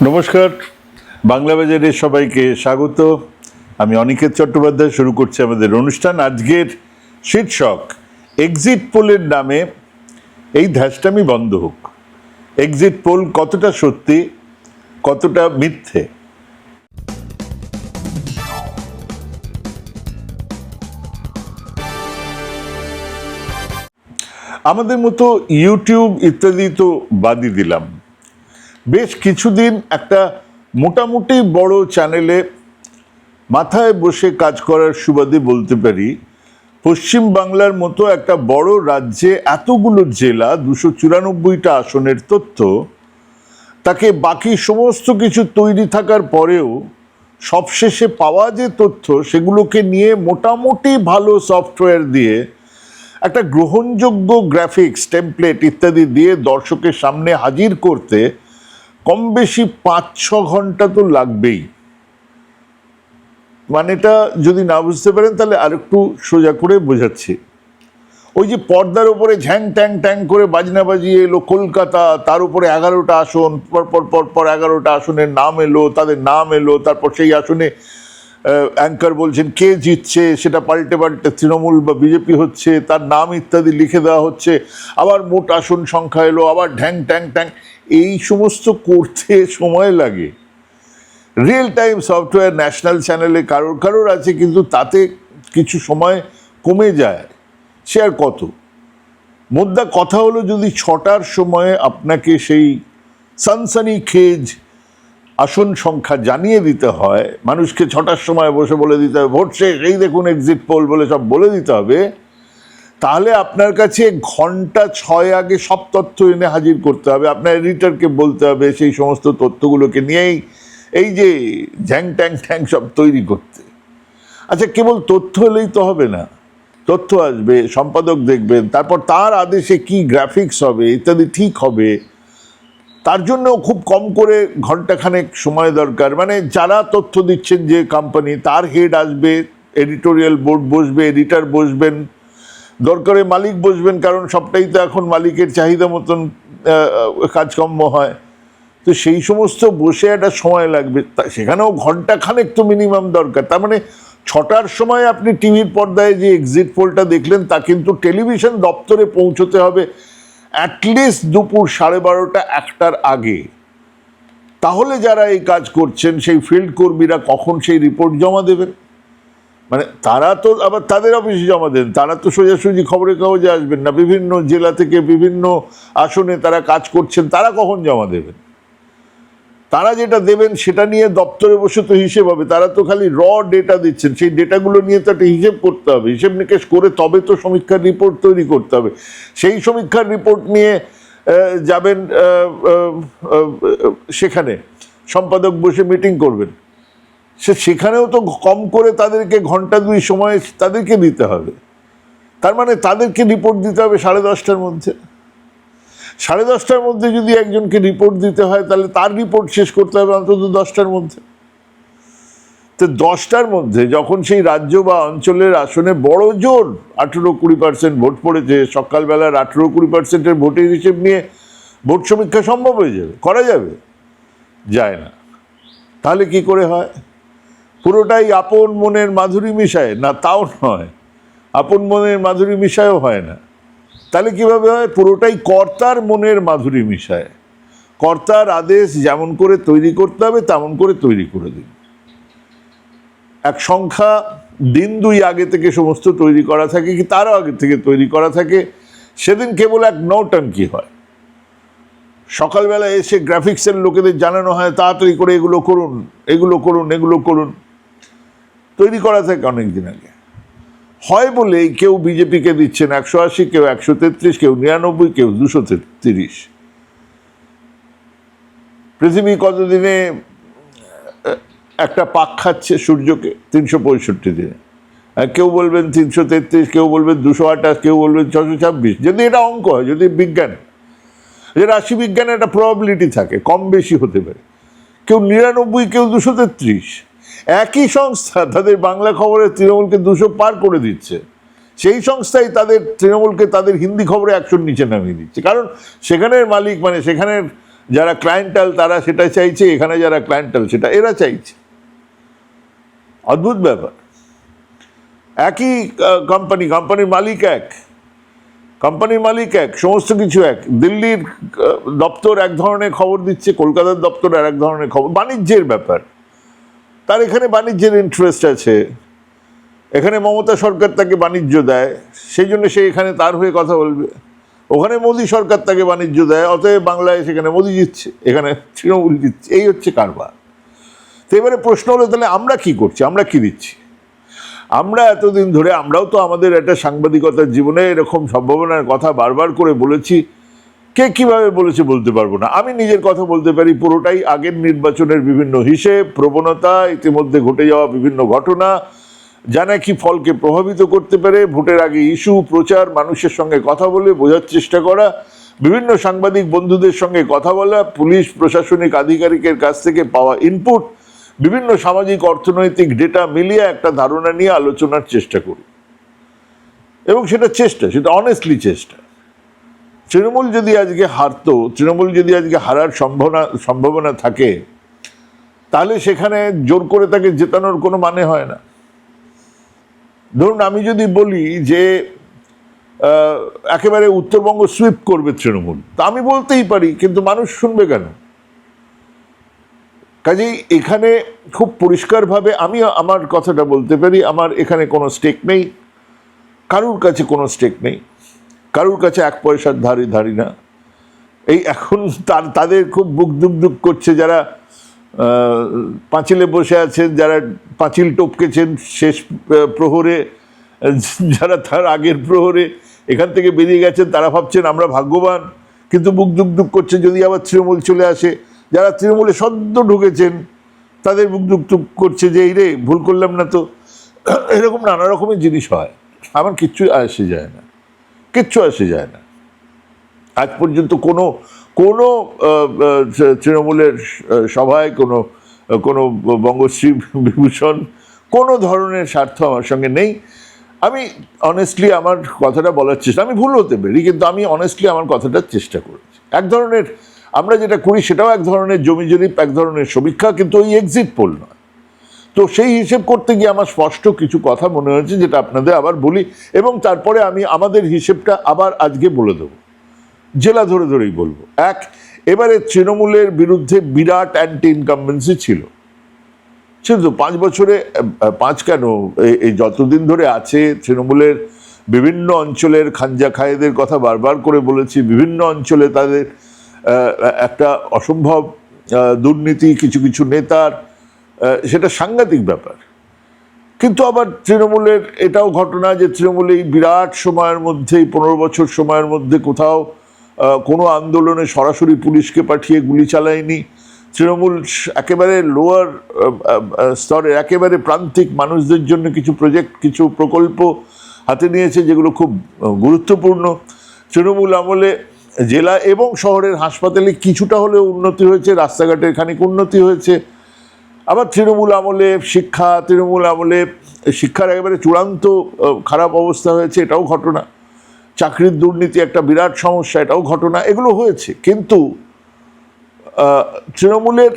নমস্কার, বাংলা বাজারে সবাইকে স্বাগত। আমি অনিকেত চট্টোপাধ্যায়। শুরু করছি আমাদের অনুষ্ঠান। আজকের শীর্ষক এক্সিট পোলের নামে এই ধ্যাসটামি বন্ধ হোক। এক্সিট পোল কতটা সত্যি, কতটা মিথ্যে। আমাদের মতো ইউটিউব ইত্যাদি তো বাদই দিলাম, বেশ কিছুদিন একটা মোটামুটি বড় চ্যানেলে মাথায় বসে কাজ করার সুবাদে বলতে পারি, পশ্চিম বাংলার মতো একটা বড় রাজ্যে এতগুলো জেলা, 294টা আসনের তথ্য, তাকে বাকি সমস্ত কিছু তৈরি থাকার পরেও সবশেষে পাওয়া যে তথ্য সেগুলোকে নিয়ে মোটামুটি ভালো সফটওয়্যার দিয়ে একটা গ্রহণযোগ্য গ্রাফিক্স, টেমপ্লেট ইত্যাদি দিয়ে দর্শকের সামনে হাজির করতে কম বেশি 5-6 ঘন্টা তো লাগবেই। মানেটা যদি না বুঝতে পারেন তাহলে আরেকটু সোজা করে বোঝাচ্ছি। ওই যে পর্দার উপরে ঝ্যাং ট্যাং ট্যাং করে বাজনা বাজিয়ে এলো কলকাতা, তার উপরে 11টা আসন, পর 11টা আসনের নাম এলো, তাদের নাম এলো, তারপর সেই আসনে অ্যাঙ্কার বলছেন কে জিতছে, সেটা পাল্টে পাল্টে তৃণমূল বা বিজেপি হচ্ছে, তার নাম ইত্যাদি লিখে দেওয়া হচ্ছে, আবার মোট আসন সংখ্যা এলো, আবার ঢ্যাং ট্যাং ট্যাং, এই সমস্ত করতে সময় লাগে। রিয়েল টাইম সফটওয়্যার ন্যাশনাল চ্যানেলে কারোর কারোর আছে, কিন্তু তাতে কিছু সময় কমে যায়। সে আর কত, মোদ্দা কথা হলো, যদি 6টার সময়ে আপনাকে সেই সানসানি খেজ আসন সংখ্যা জানিয়ে দিতে হয়, মানুষকে 6টার সময় বসে বলে দিতে হবে ভোট শেষ, এই দেখুন এক্সিট পোল বলে সব বলে দিতে হবে, তাহলে আপনার কাছে ঘন্টা 6 আগে সব তথ্য এনে হাজির করতে হবে। আপনার এডিটরকে বলতে হবে সেই সমস্ত তথ্যগুলোকে নিয়েই এই যে ঝ্যাং ট্যাং ট্যাং সব তৈরি করতে। আচ্ছা, কেবল তথ্য হলেই তো হবে না, তথ্য আসবে, সম্পাদক দেখবেন, তারপর তার আদেশে কি গ্রাফিক্স হবে ইত্যাদি ঠিক হবে, তার জন্য খুব কম করে ঘন্টাখানেক সময় দরকার। মানে যারা তথ্য দিচ্ছেন, যে কোম্পানি, তার হেড আসবে, এডিটোরিয়াল বোর্ড বসবে, এডিটর বসবেন, দরকারে মালিক বসবেন, কারণ সবটাই তো এখন মালিকের চাহিদা মতন কাজকর্ম হয়। তো সেই সমস্ত বসে একটা সময় লাগবে, সেখানেও ঘন্টাখানেক তো মিনিমাম দরকার। তার মানে 6টার সময় আপনি টিভির পর্দায় যে এক্সিট পোলটা দেখলেন, তা কিন্তু টেলিভিশন দপ্তরে পৌঁছতে হবে অ্যাটলিস্ট দুপুর 12:30 1টার আগে। তাহলে যারা এই কাজ করছেন, সেই ফিল্ড কর্মীরা কখন সেই রিপোর্ট জমা দেবেন? মানে তারা তো আবার তাদের অফিসে জমা দেন, তারা তো সোজাসুজি খবরের কাগজে আসবেন না। বিভিন্ন জেলা থেকে বিভিন্ন আসনে তারা কাজ করছেন, তারা কখন জমা দেবেন? তারা যেটা দেবেন সেটা নিয়ে দপ্তরে বসে তো হিসেব হবে। তারা তো খালি র ডেটা দিচ্ছেন, সেই ডেটাগুলো নিয়ে তো একটা হিসেব করতে হবে, হিসেব নিকেশ করে তবে তো সমীক্ষার রিপোর্ট তৈরি করতে হবে। সেই সমীক্ষার রিপোর্ট নিয়ে যাবেন সেখানে, সম্পাদক বসে মিটিং করবেন, সেখানেও তো কম করে তাদেরকে ঘন্টা 2 সময় তাদেরকে দিতে হবে। তার মানে তাদেরকে রিপোর্ট দিতে হবে 10:30টার মধ্যে। 10:30টার মধ্যে যদি একজনকে রিপোর্ট দিতে হয়, তাহলে তার রিপোর্ট শেষ করতে হবে অন্তত 10টার মধ্যে। তো 10টার মধ্যে যখন সেই রাজ্য বা অঞ্চলের আসনে বড় জোর 18-20% ভোট পড়েছে, সকালবেলার 18-20%-এর ভোটের হিসেব নিয়ে ভোট সমীক্ষা সম্ভব হয়ে যাবে, করা যাবে? যায় না। তাহলে কি করে হয়? পুরোটাই আপন মনের মাধুরী মিশায় না? তাও নয়, আপন মনের মাধুরী মিশায়ও হয় না। তাহলে কিভাবে হয়? পুরোটাই কর্তার মনের মাধুরী মিশায়। কর্তার আদেশ যেমন করে তৈরি করতে হবে তেমন করে তৈরি করে দিন। এক সংখ্যা দিন 2 আগে থেকে সমস্ত তৈরি করা থাকে, কি তারও আগে থেকে তৈরি করা থাকে। সেদিন কেবল এক নৌটঙ্কি হয়। সকালবেলা এসে গ্রাফিক্সের লোকেদের জানানো হয় তাড়াতাড়ি করে এগুলো করুন, এগুলো করুন, এগুলো করুন। তৈরি করা থাকে অনেকদিন আগে। হয় বলেই কেউ বিজেপিকে দিচ্ছেন 180, কেউ 133, কেউ 99, কেউ 230। পৃথিবী কতদিনে একটা পাক খাচ্ছে সূর্যকে? 365 দিনে। কেউ বলবেন 333, কেউ বলবেন 228, কেউ বলবেন 626। যদি এটা অঙ্ক হয়, যদি বিজ্ঞান, যে রাশি বিজ্ঞানে একটা প্রবাবিলিটি থাকে, কম বেশি হতে পারে। কেউ 99, কেউ 233। একই সংস্থা তাদের বাংলা খবরে তৃণমূলকে 200 পার করে দিচ্ছে। সেই সংস্থাই তাদের তৃণমূলকে তাদের হিন্দি খবরে 100-র নিচে নামিয়ে দিচ্ছে, কারণ সেখানের মালিক, মানে সেখানের যারা ক্লায়েন্টাল তারা সেটা চাইছে, এখানে যারা ক্লায়েন্টাল সেটা এরা চাইছে। অদ্ভুত ব্যাপার। একই কোম্পানির মালিক এক, সমস্ত কিছু এক। দিল্লির দপ্তর এক ধরনের খবর দিচ্ছে, কলকাতার দপ্তর আর এক ধরনের খবর। বাণিজ্যের ব্যাপার, তার এখানে বাণিজ্যের ইন্টারেস্ট আছে, এখানে মমতা সরকার তাকে বাণিজ্য দেয়, সেই জন্য সে এখানে তার হয়ে কথা বলবে। ওখানে মোদী সরকার তাকে বাণিজ্য দেয়, অতএব বাংলায় সেখানে মোদী জিতছে, এখানে তৃণমূল জিতছে। এই হচ্ছে কারবার। তো এবারে প্রশ্ন হলো, তাহলে আমরা কি করছি, আমরা কি দিচ্ছি? আমরা এতদিন ধরে, আমরাও তো আমাদের একটা সাংবাদিকতার জীবনে এরকম সম্ভাবনার কথা বারবার করে বলেছি। কে কিভাবে বলেছে বলতে পারবো না, আমি নিজের কথা বলতে পারি। পুরোটাই আগের নির্বাচনের বিভিন্ন হিসেব, প্রবণতা, ইতিমধ্যে ঘটে যাওয়া বিভিন্ন ঘটনা, যা নাকি ফলকে প্রভাবিত করতে পারে। ভোটের আগে ইস্যু, প্রচার, মানুষের সঙ্গে কথা বলে বোঝার চেষ্টা করা, বিভিন্ন সাংবাদিক বন্ধুদের সঙ্গে কথা বলা, পুলিশ প্রশাসনিক আধিকারিকের কাছ থেকে পাওয়া ইনপুট, বিভিন্ন সামাজিক অর্থনৈতিক ডেটা মিলিয়ে একটা ধারণা নিয়ে আলোচনার চেষ্টা করি। এবং সেটা অনেস্টলি চেষ্টা। তৃণমূল যদি আজকে হারতো, তৃণমূল যদি আজকে হারার সম্ভাবনা থাকে, তাহলে সেখানে জোর করে তাকে জেতানোর কোনো মানে হয় না। ধরুন আমি যদি বলি যে একেবারে উত্তরবঙ্গ সুইপ করবে তৃণমূল, তা আমি বলতেই পারি, কিন্তু মানুষ শুনবে কেন? কাজেই এখানে খুব পরিষ্কারভাবে আমি আমার কথাটা বলতে পারি। আমার এখানে কোনো স্টেক নেই, কারুর কাছে কোনো স্টেক নেই, কারুর কাছে এক পয়সার ধারি না। এই এখন তাদের খুব বুক দুক করছে, যারা পাঁচিলে বসে আছেন, যারা পাঁচিল টপকেছেন শেষ প্রহরে, যারা তার আগের প্রহরে এখান থেকে বেরিয়ে গেছেন, তারা ভাবছেন আমরা ভাগ্যবান, কিন্তু বুক দুক করছে যদি আবার তৃণমূল চলে আসে। যারা তৃণমূলে সদ্য ঢুকেছেন তাদের বুক দুক করছে যে এই রে ভুল করলাম না তো। এরকম নানা রকমের জিনিস হয়, আমার কিচ্ছু আসে যায় না। আজ পর্যন্ত কোনো তৃণমূলের সভায় কোনো বঙ্গশ্রী বিভূষণ কোনো ধরনের স্বার্থ আমার সঙ্গে নেই। আমি অনেস্টলি আমার কথাটা বলার চেষ্টা, আমি ভুল হতে পারি, কিন্তু আমি অনেস্টলি আমার কথাটার চেষ্টা করেছি। এক ধরনের আমরা যেটা করি সেটাও এক ধরনের জমি জরিপ, এক ধরনের সমীক্ষা, কিন্তু ওই এক্সিট পোল নয়। তো সেই হিসেব করতে গিয়ে আমার স্পষ্ট কিছু কথা মনে হয়েছে, যেটা আপনাদের আবার বলি, এবং তারপরে আমি আমাদের হিসেবটা আবার আজকে বলে দেবো, জেলা ধরেই বলবো। এবারে তৃণমূলের বিরুদ্ধে বিরাট অ্যান্টি ইনকামবেন্সি ছিল তো 5 বছরে, 5 কেন, এই যতদিন ধরে আছে তৃণমূলের বিভিন্ন অঞ্চলের খাঞ্জা খায়েদের কথা বারবার করে বলেছি। বিভিন্ন অঞ্চলে তাদের একটা অসম্ভব দুর্নীতি, কিছু নেতার, সেটা সাংঘাতিক ব্যাপার। কিন্তু আবার তৃণমূলের এটাও ঘটনা যে তৃণমূল এই বিরাট সময়ের মধ্যে, 15 বছর সময়ের মধ্যে কোথাও কোনো আন্দোলনে সরাসরি পুলিশকে পাঠিয়ে গুলি চালায়নি। তৃণমূল একেবারে লোয়ার স্তরের, একেবারে প্রান্তিক মানুষদের জন্য কিছু প্রজেক্ট, কিছু প্রকল্প হাতে নিয়েছে, যেগুলো খুব গুরুত্বপূর্ণ। তৃণমূল আমলে জেলা এবং শহরের হাসপাতালে কিছুটা হলেও উন্নতি হয়েছে, রাস্তাঘাটের খানিক উন্নতি হয়েছে। আবার তৃণমূল আমলে শিক্ষার একেবারে চূড়ান্ত খারাপ অবস্থা হয়েছে, এটাও ঘটনা। চাকরির দুর্নীতি একটা বিরাট সমস্যা, এটাও ঘটনা। এগুলো হয়েছে, কিন্তু তৃণমূলের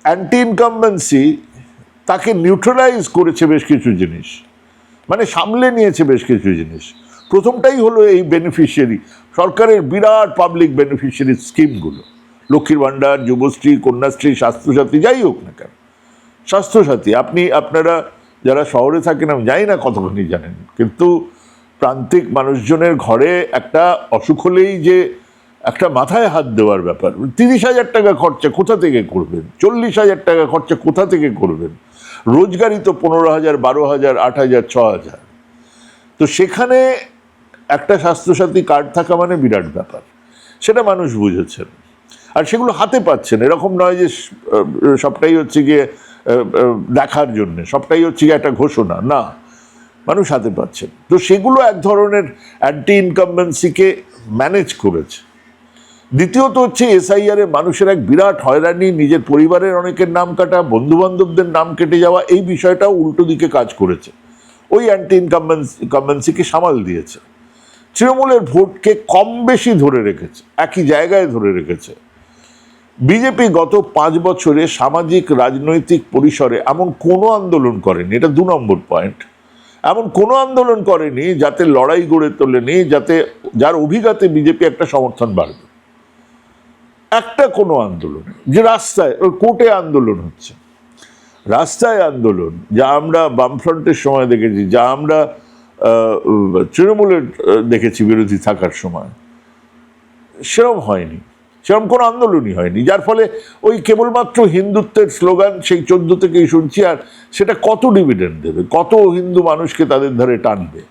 অ্যান্টি ইনকামবেন্সি তাকে নিউট্রালাইজ করেছে বেশ কিছু জিনিস, মানে সামলে নিয়েছে বেশ কিছু জিনিস। প্রথমটাই হলো এই বেনিফিশিয়ারি, সরকারের বিরাট পাবলিক বেনিফিশিয়ারি স্কিমগুলো, লক্ষ্মীর ভাণ্ডার, যুবশ্রী, কন্যাশ্রী, স্বাস্থ্যসাথী, যাই হোক না কেন। স্বাস্থ্যসাথী আপনারা যারা শহরে থাকেন, আমি জানি না কতখানি জানেন, কিন্তু প্রান্তিক মানুষজনের ঘরে একটা অসুখ হলেই যে একটা মাথায় হাত দেওয়ার ব্যাপার, 30,000 টাকা খরচা কোথা থেকে করবেন, 40,000 টাকা খরচা কোথা থেকে করবেন, রোজগারই তো 15,000, 12,000, 8,000, 6,000। তো সেখানে একটা স্বাস্থ্যসাথী কার্ড থাকা মানে বিরাট ব্যাপার, সেটা মানুষ বুঝেছেন। আর সেগুলো হাতে পাচ্ছেন, এরকম নয় যে সবটাই হচ্ছে গিয়ে দেখার জন্য, সবটাই হচ্ছে গিয়ে একটা ঘোষণা, না, মানুষ হাতে পাচ্ছেন। তো সেগুলো এক ধরনের অ্যান্টি ইনকামবেন্সিকে ম্যানেজ করেছে। দ্বিতীয়ত হচ্ছে SIR এ মানুষের এক বিরাট হয়রানি, নিজের পরিবারের অনেকের নাম কাটা, বন্ধুবান্ধবদের নাম কেটে যাওয়া, এই বিষয়টাও উল্টো দিকে কাজ করেছে, ওই অ্যান্টি ইনকামবেন্সিকে সামাল দিয়েছে। তৃণমূলের ভোটকে কম বেশি ধরে রেখেছে, একই জায়গায় ধরে রেখেছে। বিজেপি গত 5 বছরে সামাজিক রাজনৈতিক পরিসরে এমন কোনো আন্দোলন করেনি, এটা 2 নম্বর পয়েন্ট। এমন কোনো আন্দোলন করেনি যাতে লড়াই গড়ে তোলেনি, যাতে যার অভিঘাতে বিজেপি একটা সমর্থন বাড়বে। একটা কোনো আন্দোলন যে রাস্তায় কোর্টে আন্দোলন হচ্ছে, রাস্তায় আন্দোলন যা আমরা বামফ্রন্টের সময় দেখেছি, যা আমরা তৃণমূলের দেখেছি বিরোধী থাকার সময়, সেরকম হয়নি, সেরকম কোনো আন্দোলনই হয়নি। যার ফলে ওই কেবলমাত্র হিন্দুত্বের স্লোগান সেই 14 থেকেই শুনছি, আর সেটা কত ডিভিডেন্ড দেবে, কত হিন্দু মানুষকে তাদের ধারে টানবে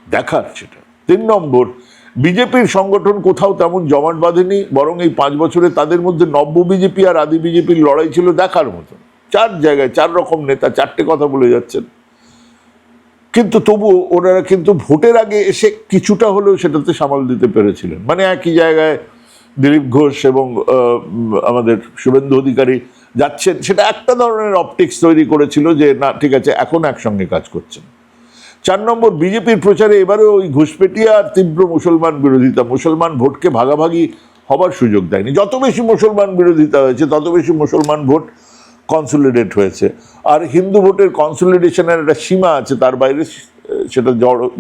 দেখার সেটা। 3 নম্বর, বিজেপির সংগঠন কোথাও তেমন জমাট বাঁধেনি, বরং এই 5 বছরে তাদের মধ্যে নব্য বিজেপি আর আদি বিজেপির লড়াই ছিল দেখার মতো। 4 জায়গায় 4 রকম নেতা 4টে কথা বলে যাচ্ছেন, কিন্তু তবু ওনারা কিন্তু ভোটের আগে এসে কিছুটা হলেও সেটাতে সামাল দিতে পেরেছিলেন। মানে একই জায়গায় দিলীপ ঘোষ এবং আমাদের শুভেন্দু অধিকারী যাচ্ছেন, সেটা একটা ধরনের অপটিক্স তৈরি করেছিল যে না ঠিক আছে এখন একসঙ্গে কাজ করছেন। 4 নম্বর, বিজেপির প্রচারে এবারে ওই ঘুষপেটিয়া আর তীব্র মুসলমান বিরোধিতা মুসলমান ভোটকে ভাগাভাগি হবার সুযোগ দেয়নি। যত বেশি মুসলমান বিরোধিতা হয়েছে তত বেশি মুসলমান ভোট কনসলিডেট হয়েছে, আর হিন্দু ভোটের কনসলিডেশনের একটা সীমা আছে, তার বাইরে সেটা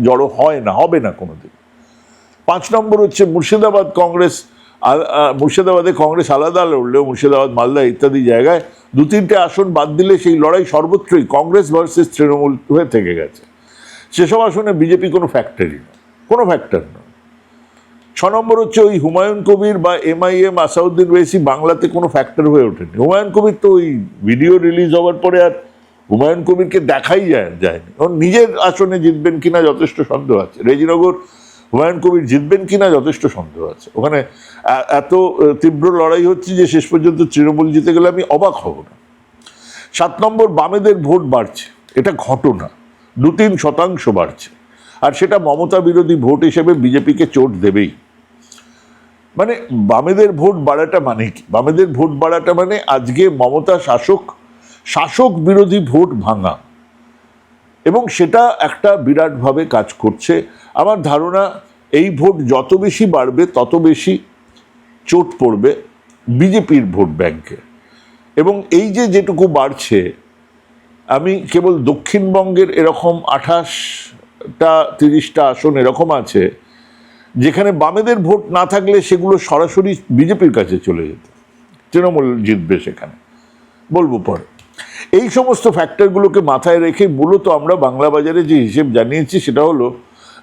জড়ো হয় না, হবে না কোনোদিন। 5 নম্বর হচ্ছে মুর্শিদাবাদ কংগ্রেস, মুর্শিদাবাদে কংগ্রেস আলাদা লড়লেও মুর্শিদাবাদ মালদা ইত্যাদি জায়গায় 2-3টে আসন বাদ দিলে সেই লড়াই সর্বত্রই কংগ্রেস ভার্সেস তৃণমূল হয়ে থেকে গেছে। সেসব আসনে বিজেপি কোনো ফ্যাক্টরই নয়, কোনো ফ্যাক্টর নয়। 6 নম্বর হচ্ছে ওই হুমায়ুন কবির বা MIM আসাউদ্দিন ওয়েসি বাংলাতে কোনো ফ্যাক্টর হয়ে ওঠেনি। হুমায়ুন কবির তো ওই ভিডিও রিলিজ হওয়ার পরে আর হুমায়ুন কবিরকে দেখাই যায়নি। কারণ নিজের আসনে জিতবেন কিনা যথেষ্ট সন্দেহ আছে, রেজিনগর হুমায়ুন কবির জিতবেন কিনা যথেষ্ট সন্দেহ আছে। ওখানে এত তীব্র লড়াই হচ্ছে যে শেষ পর্যন্ত তৃণমূল জিতে গেলে আমি অবাক হব না। 7 নম্বর, বামেদের ভোট বাড়ছে, এটা ঘটনা, 2-3% বাড়ছে, আর সেটা মমতা বিরোধী ভোট হিসেবে বিজেপিকে চোট দেবেই। মানে বামেদের ভোট বাড়াটা মানে কি? বামেদের ভোট বাড়াটা মানে আজকে মমতা শাসক বিরোধী ভোট ভাঙা, এবং সেটা একটা বিরাটভাবে কাজ করছে। আমার ধারণা এই ভোট যত বেশি বাড়বে তত বেশি চোট পড়বে বিজেপির ভোট ব্যাংকে। এবং এই যে যেটুকু বাড়ছে, আমি কেবল দক্ষিণবঙ্গের এরকম 28টা 30টা আসন এরকম আছে যেখানে বামেদের ভোট না থাকলে সেগুলো সরাসরি বিজেপির কাছে চলে যেত, তৃণমূল জিতবে সেখানে, বলবো পরে। এই সমস্ত ফ্যাক্টরগুলোকে মাথায় রেখে মূলত আমরা বাংলা বাজারে যে হিসেব জানিয়েছি সেটা হলো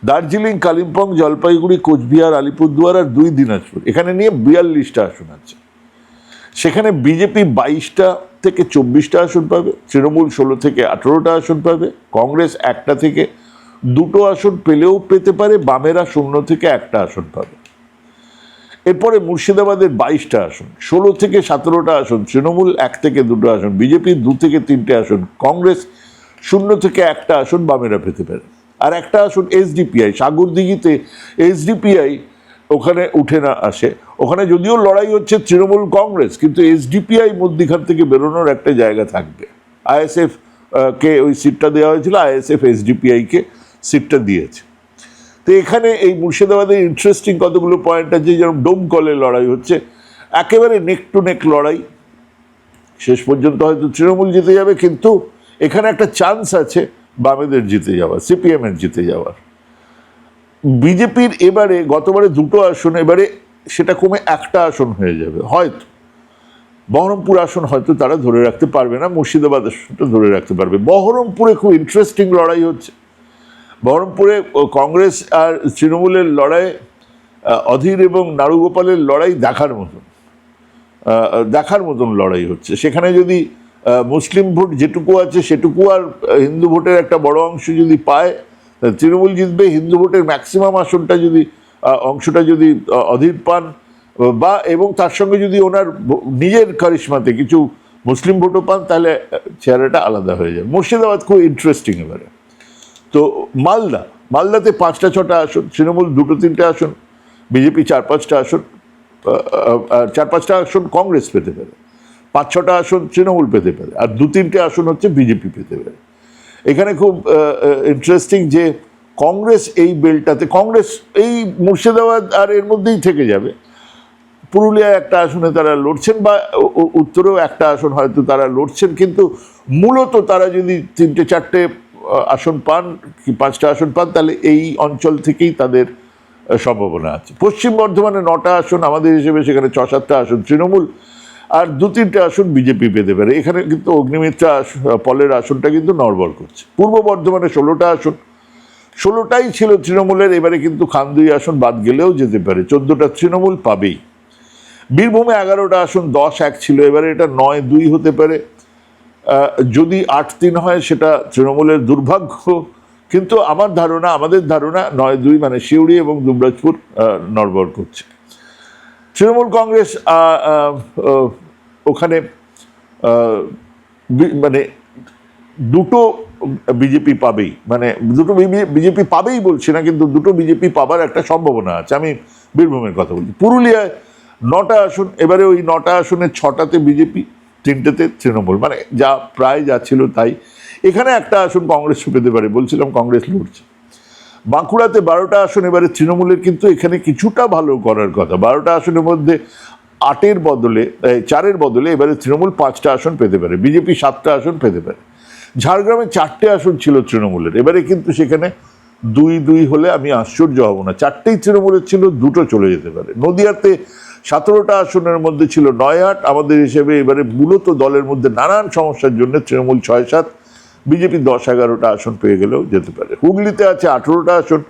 দার্জিলিং, কালিম্পং, জলপাইগুড়ি, কোচবিহার, আলিপুরদুয়ার আর 2 দিনাজপুর, এখানে নিয়ে 42টা আসন আছে। সেখানে বিজেপি 22টা থেকে 24টা আসন পাবে, তৃণমূল 16 থেকে 18টা আসন পাবে, কংগ্রেস 1টা থেকে 2টো আসন পেলেও পেতে পারে, বামেরা 0 থেকে 1টা আসন পাবে। এরপরে মুর্শিদাবাদের 22টা আসন, 16 থেকে 17টা আসন তৃণমূল, 1 থেকে 2টো আসন বিজেপি, 2 থেকে 3টে আসন কংগ্রেস, 0 থেকে 1টা আসন বামেরা পেতে পারে, আর 1টা আসন SDPI। সাগরদিঘিতে SDPI ওখানে উঠে না আসে, ওখানে যদিও লড়াই হচ্ছে তৃণমূল কংগ্রেস, কিন্তু SDPI মধ্যখান থেকে বেরোনোর একটা জায়গা থাকবে। ISF কে ওই সিটটা দেওয়া হয়েছিল, ISF SDPI কে সিটটা দিয়েছে। তো এখানে এই মুর্শিদাবাদের ইন্টারেস্টিং কতগুলো পয়েন্ট আছে, যেরকম ডোমকলে লড়াই হচ্ছে, একেবারে নেক টু নেক লড়াই, শেষ পর্যন্ত হয়তো তৃণমূল জিতে যাবে, কিন্তু এখানে একটা চান্স আছে বামেদের জিতে যাওয়ার, CPM এর জিতে যাওয়ার। বিজেপির এবারে গতবারে 2টো আসন, এবারে সেটা কমে 1টা আসন হয়ে যাবে হয়তো। বহরমপুর আসন হয়তো তারা ধরে রাখতে পারবে না, মুর্শিদাবাদ আসনটা ধরে রাখতে পারবে। বহরমপুরে খুব ইন্টারেস্টিং লড়াই হচ্ছে। বহরমপুরে কংগ্রেস আর তৃণমূলের লড়াই, অধীর এবং নাড়ুগোপালের লড়াই দেখার মতন লড়াই হচ্ছে। সেখানে যদি মুসলিম ভোট যেটুকু আছে সেটুকু আর হিন্দু ভোটের একটা বড় অংশ যদি পায়, তৃণমূল জিতবে। হিন্দু ভোটের ম্যাক্সিমাম আসনটা যদি অংশটা যদি অধীর পান, বা এবং তার সঙ্গে যদি ওনার নিজের কারিশমাতে কিছু মুসলিম ভোটও পান, তাহলে চেহারাটা আলাদা হয়ে যায়। মুর্শিদাবাদ খুব ইন্টারেস্টিং এবারে। তো মালদাতে 5টা 6টা আসন, তৃণমূল 2-3টে আসন, বিজেপি 4-5টা আসন, 4-5টা আসন কংগ্রেস পেতে পারে, 5-6টা আসন তৃণমূল পেতে পারে, আর 2-3টে আসন হচ্ছে বিজেপি পেতে পারে। এখানে খুব ইন্টারেস্টিং যে কংগ্রেস এই বেলটাতে, কংগ্রেস এই মুর্শিদাবাদ আর এর মধ্যেই থেকে যাবে, পুরুলিয়ায় একটা আসনে তারা লড়ছেন, বা উত্তরেও একটা আসন হয়তো তারা লড়ছেন, কিন্তু মূলত তারা যদি 3-4টে আসন পান কি 5টা আসন পান, তাহলে এই অঞ্চল থেকেই তাদের সম্ভাবনা আছে। পশ্চিম বর্ধমানে 9টা আসন আমাদের হিসেবে, সেখানে 6-7টা আসন তৃণমূল, আর 2-3টে আসন বিজেপি পেতে পারে। এখানে কিন্তু অগ্নিমিত্রা পলের আসনটা কিন্তু নড়বড় করছে। পূর্ব বর্ধমানে 16টা আসন, 16টাই ছিল তৃণমূলের, এবারে কিন্তু খান 2 আসন বাদ গেলেও যেতে পারে, 14টা তৃণমূল পাবেই। বীরভূমে 11টা আসন, 10-1 ছিল, এবারে এটা 9-2 হতে পারে। যদি 8-3 হয় সেটা তৃণমূলের দুর্ভাগ্য, কিন্তু আমাদের ধারণা 9-2, মানে সিউড়ি এবং দুবরাজপুর নড়বড় করছে। তৃণমূল কংগ্রেস ওখানে মানে দুটো বিজেপি পাবেই, মানে দুটো বিজেপি পাবেই বলছি না, কিন্তু দুটো বিজেপি পাবার একটা সম্ভাবনা আছে। আমি বীরভূমের কথা বলছি। পুরুলিয়ায় 9টা আসন, এবারে ওই 9টা আসনের 6টাতে বিজেপি, 3টেতে তৃণমূল, মানে যা ছিল তাই। এখানে একটা আসন কংগ্রেস পেতে পারে, বলছিলাম কংগ্রেস লড়ছে। বাঁকুড়াতে 12টা আসন, এবারে তৃণমূলের কিন্তু এখানে কিছুটা ভালো করার কথা। 12টা আসনের মধ্যে 8-এর বদলে 4-এর বদলে এবারে তৃণমূল 5টা আসন পেতে পারে, বিজেপি 7টা আসন পেতে পারে। ঝাড়গ্রামে 4টে আসন ছিল তৃণমূলের, এবারে কিন্তু সেখানে 2-2 হলে আমি আশ্চর্য হব না। 4টেই তৃণমূলের ছিল, 2টো চলে যেতে পারে। নদিয়াতে 17টা আসনের মধ্যে ছিল 9-8 আমাদের হিসেবে, এবারে মূলত দলের মধ্যে নানান সমস্যার জন্য তৃণমূল 6-7, বিজেপি 10-11টা আসন পেয়ে গেলেও যেতে পারে। হুগলিতে আছে 18টা আসন,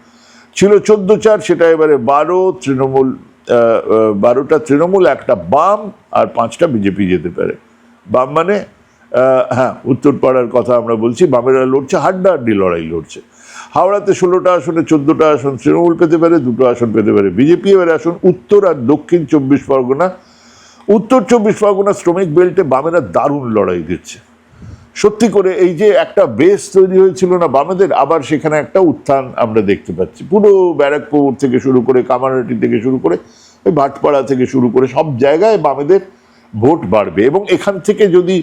ছিল 14-4, সেটা এবারে 12টা তৃণমূল, একটা বাম, আর 5টা বিজেপি যেতে পারে। বাম মানে হ্যাঁ, উত্তরপাড়ার কথা আমরা বলছি, বামেরা লড়ছে, হাড্ডাহাড্ডি লড়াই লড়ছে। হাওড়াতে 16টা আসনে 14টা আসন তৃণমূল পেতে পারে, 2টো আসন পেতে পারে বিজেপি। এবারে আসন উত্তর আর দক্ষিণ 24 পরগনা। উত্তর 24 পরগনা শ্রমিক বেল্টে বামেরা দারুণ লড়াই দিচ্ছে। সত্যি করে এই যে একটা বেস তৈরি হয়েছিল না বামেদের, আবার সেখানে একটা উত্থান আমরা দেখতে পাচ্ছি। পুরো ব্যারাকপুর থেকে শুরু করে, কামারহাটি থেকে শুরু করে, ওই ভাটপাড়া থেকে শুরু করে সব জায়গায় বামেদের ভোট বাড়বে। এবং এখান থেকে যদি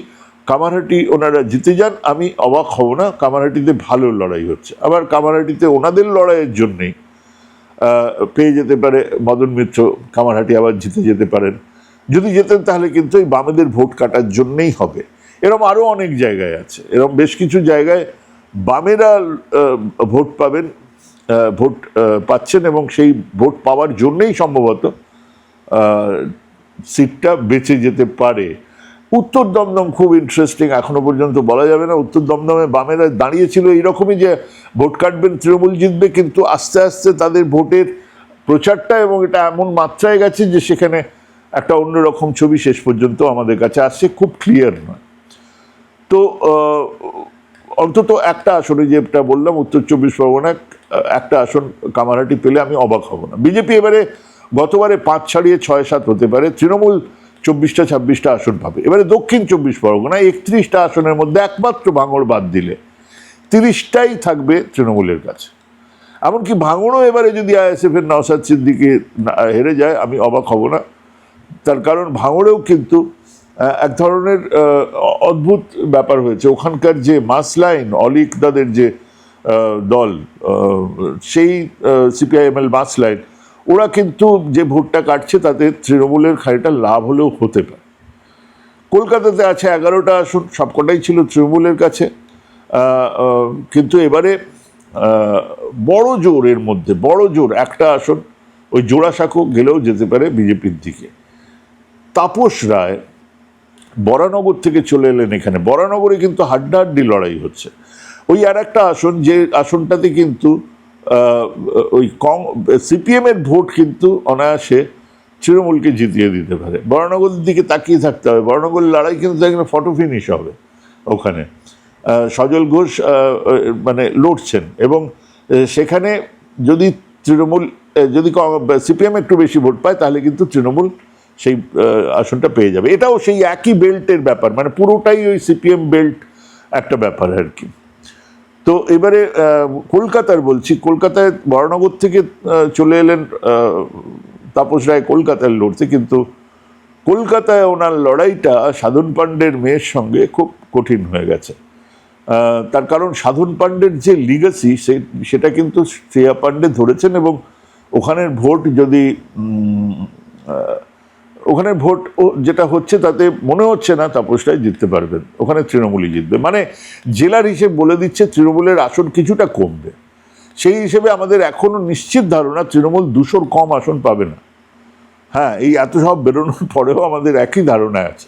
কামারহাটি ওনারা জিতে যান, আমি অবাক হব না। কামারহাটিতে ভালো লড়াই হচ্ছে, আবার কামারহাটিতে ওনাদের লড়াইয়ের জন্যেই পেয়ে যেতে পারে মদন মিত্র, কামারহাটি আবার জিতে যেতে পারেন। যদি যেতেন তাহলে কিন্তু এই বামেদের ভোট কাটার জন্যেই হবে। এরকম আরও অনেক জায়গায় আছে, এরকম বেশ কিছু জায়গায় বামেরা ভোট পাচ্ছেন, এবং সেই ভোট পাওয়ার জন্যেই সম্ভবত সিটটা বেঁচে যেতে পারে। উত্তর দমদম খুব ইন্টারেস্টিং, এখনো পর্যন্ত বলা যাবে না। উত্তর দমদমে বামেরা দাঁড়িয়েছিল এইরকমই যে ভোট কাটবেন, তৃণমূল জিতবে, কিন্তু আস্তে আস্তে তাদের ভোটের প্রচারটা এবং এটা এমন মাত্রায় গেছে যে সেখানে একটা অন্যরকম ছবি শেষ পর্যন্ত আমাদের কাছে আসছে, খুব ক্লিয়ার নয়। তো অন্তত একটা আসনে, যেটা বললাম উত্তর 24 পরগনা, একটা আসন কামারহাটি পেলে আমি অবাক হব না। বিজেপি এবারে গতবারে 5 ছাড়িয়ে 6-7 হতে পারে, তৃণমূল 24-26টা আসন পাবে। এবারে দক্ষিণ 24 পরগনা 31টা আসনের মধ্যে একমাত্র ভাঙড় বাদ দিলে 30টাই থাকবে তৃণমূলের কাছে। এমনকি ভাঙড়ও এবারে যদি আইএসএফের নওশাদ সিদ্দিকী হেরে যায়, আমি অবাক হব না। তার কারণ ভাঙড়েও কিন্তু এক ধরনের অদ্ভুত ব্যাপার হয়েছে। ওখানকার যে মাস লাইন, অলিক দাদের যে দল, সেই সিপিআইএমএল মাস লাইন, ওরা কিন্তু যে ভোটটা কাটছে তাতে তৃণমূলের খানিকটা লাভ হলেও হতে পারে। কলকাতাতে আছে 11টা আসন, সবকটাই ছিল তৃণমূলের কাছে, কিন্তু এবারে বড় জোর, এর মধ্যে বড় জোর একটা আসন ওই জোড়াসাঁকো গেলেও যেতে পারে বিজেপির দিকে। তাপস রায় বরানগর থেকে চলে এলেন এখানে। বরানগরে কিন্তু হাড্ডাহাড্ডি লড়াই হচ্ছে। ওই আর একটা আসন, যে আসনটাতে কিন্তু ওই সিপিএমের ভোট কিন্তু অনায়াসে তৃণমূলকে জিতিয়ে দিতে পারে। বরানগরের দিকে তাকিয়ে থাকতে হবে। বরানগরের লড়াই কিন্তু এখানে ফটো ফিনিশ হবে। ওখানে সজল ঘোষ মানে লড়ছেন, এবং সেখানে যদি সিপিএম একটু বেশি ভোট পায়, তাহলে কিন্তু তৃণমূল সেই আসনটা পেয়ে যাবে। এটাও সেই একই বেল্টের ব্যাপার, মানে পুরোটাই ওই সিপিএম বেল্ট একটা ব্যাপার আর কি। তো এবারে কলকাতার বলছি, কলকাতায় বরানগর থেকে চলে এলেন তাপস রায় কলকাতায় লড়তে, কিন্তু কলকাতায় ওনার লড়াইটা সাধন পাণ্ডের মেয়ের সঙ্গে খুব কঠিন হয়ে গেছে। তার কারণ সাধন পাণ্ডের যে লিগাসি, সেটা কিন্তু শ্রেয়া পাণ্ডে ধরেছেন, এবং ওখানের ভোট যদি ওখানে ভোট যেটা হচ্ছে তাতে মনে হচ্ছে না তাপস রায় জিততে পারবেন, ওখানে তৃণমূলই জিতবে। মানে জেলার হিসেব বলে দিচ্ছে তৃণমূলের আসন কিছুটা কমবে। সেই হিসেবে আমাদের এখনো নিশ্চিত ধারণা তৃণমূল 200-র কম আসন পাবে না। হ্যাঁ, এই এত সব বেরোনোর পরেও আমাদের একই ধারণা আছে,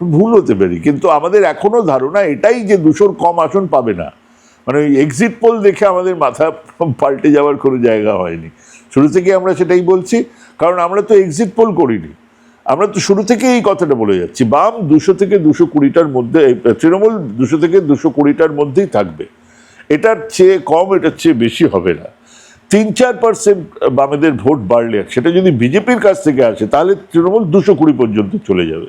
ভুল হতে পারি, কিন্তু আমাদের এখনো ধারণা এটাই যে 200-র কম আসন পাবে না। মানে ওই এক্সিট পোল দেখে আমাদের মাথা পাল্টে যাওয়ার কোনো জায়গা হয়নি। শুরু থেকে আমরা সেটাই বলছি, কারণ আমরা তো এক্সিট পোল করিনি, আমরা তো শুরু থেকে এই কথাটা বলে যাচ্ছি। বাম 200 থেকে 220টার মধ্যে, তৃণমূল 200 থেকে 220টার মধ্যেই থাকবে, এটার চেয়ে কম, এটার চেয়ে বেশি হবে না। 3-4% বামেদের ভোট বাড়লে, সেটা যদি বিজেপির কাছ থেকে আসে, তাহলে তৃণমূল 220 পর্যন্ত চলে যাবে।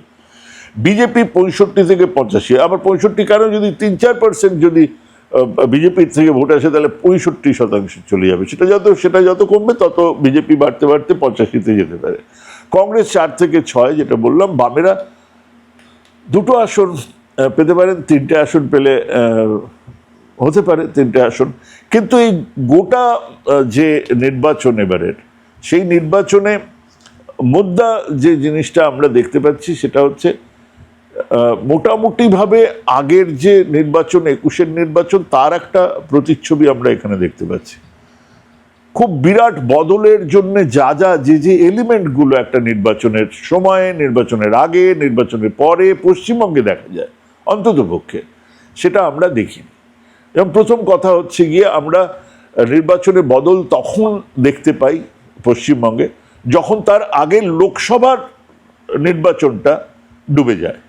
বিজেপি 65 থেকে 85, আবার 65 কেন, যদি 3-4% যদি বিজেপির থেকে ভোট আসে তাহলে 65% চলে যাবে। সেটা যত কমবে তত বিজেপি বাড়তে বাড়তে 85-তে যেতে পারে। কংগ্রেস 4 থেকে 6, যেটা বললাম। বামেরা 2টো আসন পেতে পারেন, 3টে আসন পেলে হতে পারে 3টে আসন। কিন্তু এই গোটা যে নির্বাচন এবারের, সেই নির্বাচনে মুদ্রা যে জিনিসটা আমরা দেখতে পাচ্ছি সেটা হচ্ছে মোটামুটিভাবে আগের যে নির্বাচন, 21-এর নির্বাচন, তার একটা প্রতিচ্ছবি আমরা এখানে দেখতে পাচ্ছি। খুব বিরাট বদলের জন্য যে এলিমেন্টগুলো একটা নির্বাচনের সময়ে, নির্বাচনের আগে, নির্বাচনের পরে পশ্চিমবঙ্গে দেখা যায় অন্তত পক্ষে, সেটা আমরা দেখিনি। এবং প্রথম কথা হচ্ছে গিয়ে, আমরা নির্বাচনের বদল তখন দেখতে পাই পশ্চিমবঙ্গে যখন তার আগে লোকসভার নির্বাচনটা ডুবে যায়।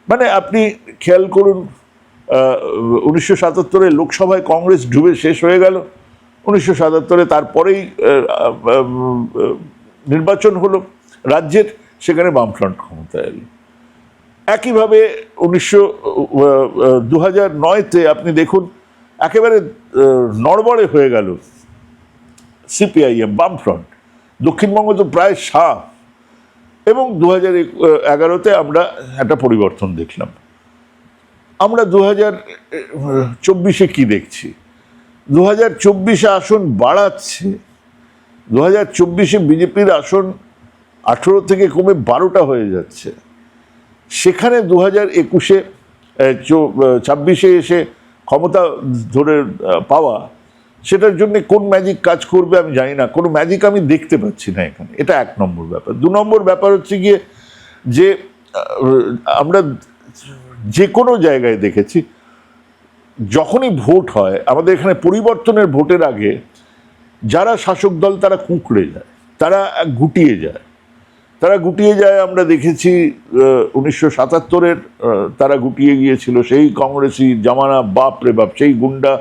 মানে আপনি খেয়াল করুন, 1977-এ লোকসভায় কংগ্রেস ডুবে শেষ হয়ে গেল। 1977-এ তারপরেই নির্বাচন হলো রাজ্যের, সেখানে বামফ্রন্ট ক্ষমতায় এলো। একইভাবে 2009-তে আপনি দেখুন একেবারে নড়বড়ে হয়ে গেল সিপিআইএম, বামফ্রন্ট, দক্ষিণবঙ্গ তো প্রায় সাফ। এবং 2011-তে আমরা একটা পরিবর্তন দেখলাম। আমরা 2024-এ কি দেখছি? 2024-এ আসন বাড়াচ্ছে। 2024-এ বিজেপির আসন 18 থেকে কমে 12টা হয়ে যাচ্ছে। সেখানে 2021-এ 26-এ এসে ক্ষমতা ধরে পাওয়া, সেটার জন্য কোন ম্যাজিক কাজ করবে আমি জানি না, কোনো ম্যাজিক আমি দেখতে পাচ্ছি না এখানে। এটা 1 নম্বর ব্যাপার। 2 নম্বর ব্যাপার হচ্ছে গিয়ে যে আমরা যে কোনো জায়গায় দেখেছি যখনই ভোট হয়, আমাদের এখানে পরিবর্তনের ভোটের আগে যারা শাসক দল তারা কুঁকড়ে যায়, তারা গুটিয়ে যায়। আমরা দেখেছি 1977-এর তারা গুটিয়ে গিয়েছিল, সেই কংগ্রেসি জামানা, বাপ রে বাপ, সেই গুন্ডা,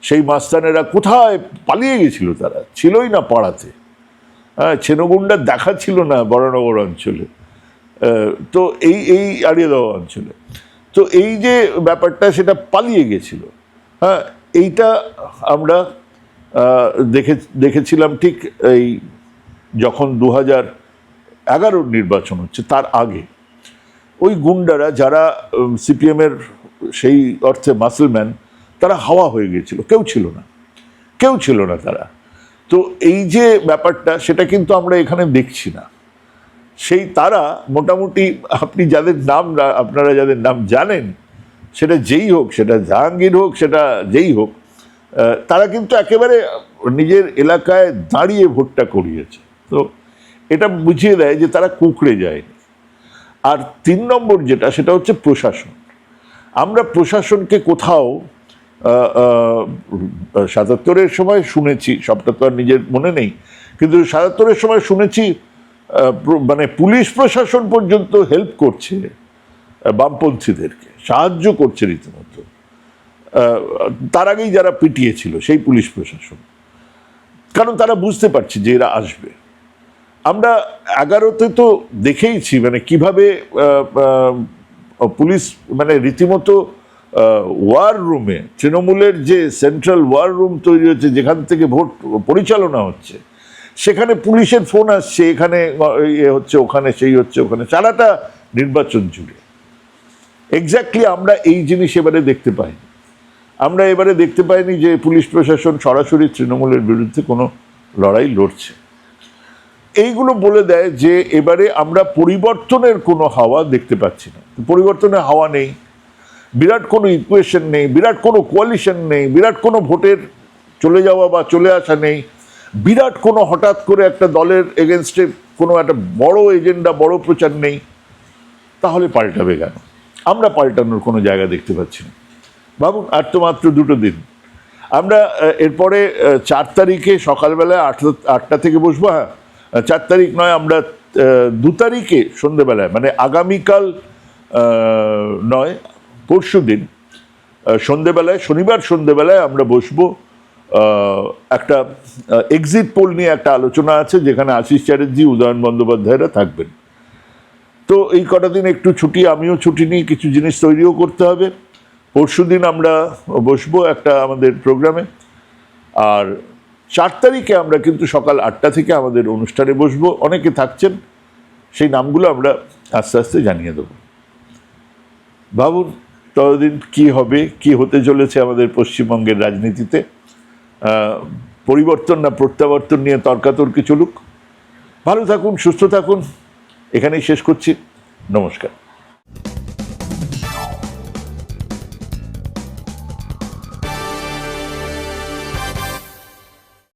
সেই মাস্তানেরা কোথায় পালিয়ে গেছিল, তারা ছিলই না পাড়াতে। হ্যাঁ, ছেনগুন্ডার দেখা ছিল না বরানগর অঞ্চলে, তো এই আড়িয়ে দেওয়া অঞ্চলে। তো এই যে ব্যাপারটা, সেটা পালিয়ে গেছিল। হ্যাঁ, এইটা আমরা দেখেছিলাম ঠিক এই যখন 2011-র নির্বাচন হচ্ছে তার আগে। ওই গুন্ডারা যারা সিপিএমের সেই অর্থে মাসলম্যান, তারা হাওয়া হয়ে গিয়েছিল, কেউ ছিল না তারা। তো এই যে ব্যাপারটা, সেটা কিন্তু আমরা এখানে দেখছি না। সেই তারা মোটামুটি, আপনি যাদের নাম, আপনারা যাদের নাম জানেন, সেটা যেই হোক, সেটা জাহাঙ্গীর হোক, সেটা যেই হোক, তারা কিন্তু একেবারে নিজের এলাকায় দাঁড়িয়ে ভোটটা করিয়েছে। তো এটা বুঝিয়ে দেয় যে তারা কুঁকড়ে যায়নি। আর 3 নম্বর যেটা, সেটা হচ্ছে প্রশাসন। আমরা প্রশাসনকে কোথাও 77-এর সময় শুনেছি, সবটা তো আর নিজের মনে নেই, কিন্তু 77-এর সময় শুনেছি মানে পুলিশ প্রশাসন পর্যন্ত হেল্প করছে বামপন্থীদেরকে, সাহায্য করছে রীতিমতো। তার আগেই যারা পিটিয়েছিল সেই পুলিশ প্রশাসন, কারণ তারা বুঝতে পারছে যে এরা আসবে। আমরা 11-তে তো দেখেইছি মানে কিভাবে পুলিশ মানে রীতিমতো ওয়ার রুমে, তৃণমূলের যে সেন্ট্রাল ওয়ার রুম তৈরি হচ্ছে, যেখান থেকে ভোট পরিচালনা হচ্ছে, সেখানে পুলিশের ফোন আসছে, এখানে এ হচ্ছে, ওখানে সেই হচ্ছে, ওখানে, সারাটা নির্বাচন জুড়ে। এক্স্যাক্টলি আমরা এই জিনিস এবারে দেখতে পাইনি। আমরা এবারে দেখতে পাইনি যে পুলিশ প্রশাসন সরাসরি তৃণমূলের বিরুদ্ধে কোনো লড়াই লড়ছে। এইগুলো বলে দেয় যে এবারে আমরা পরিবর্তনের কোনো হাওয়া দেখতে পাচ্ছি না। পরিবর্তনের হাওয়া নেই, বিরাট কোনো ইকুয়েশন নেই, বিরাট কোনো কোয়ালিশন নেই, বিরাট কোনো ভোটের চলে যাওয়া বা চলে আসা নেই, বিরাট কোনো হঠাৎ করে একটা দলের এগেনস্টে কোনো একটা বড় এজেন্ডা, বড় প্রচার নেই। তাহলে পাল্টাবে কেন? আমরা পাল্টানোর কোনো জায়গা দেখতে পাচ্ছি না। ভাবুন, আর তো মাত্র 2 দিন। আমরা এরপরে 4 তারিখে সকালবেলায় 8টা থেকে বসবো। হ্যাঁ, 4 তারিখ নয়, আমরা 2 তারিখে সন্ধেবেলায়, মানে আগামীকাল নয়, পরশু দিন সন্ধেবেলায়, শনিবার সন্ধেবেলায় আমরা বসবো। একটা এক্সিট পোল নিয়ে একটা আলোচনা আছে, যেখানে আশিস চ্যাটার্জি, উদয়ন বন্দ্যোপাধ্যায়রা থাকবেন। তো এই কটা দিন একটু ছুটি, আমিও ছুটি নিই, কিছু জিনিস তৈরিও করতে হবে। পরশু দিন আমরা বসবো একটা আমাদের প্রোগ্রামে। আর 4 তারিখে আমরা কিন্তু সকাল 8টা থেকে আমাদের অনুষ্ঠানে বসবো। অনেকে থাকছেন, সেই নামগুলো আমরা আস্তে আস্তে জানিয়ে দেবো। ভাবুন ততদিন কি হবে, কি হতে চলেছে আমাদের পশ্চিমবঙ্গের রাজনীতিতে। পরিবর্তন না প্রত্যাবর্তন নিয়ে তর্কাতর্কি চলুক। ভালো থাকুন, সুস্থ থাকুন। এখানেই শেষ করছি। নমস্কার।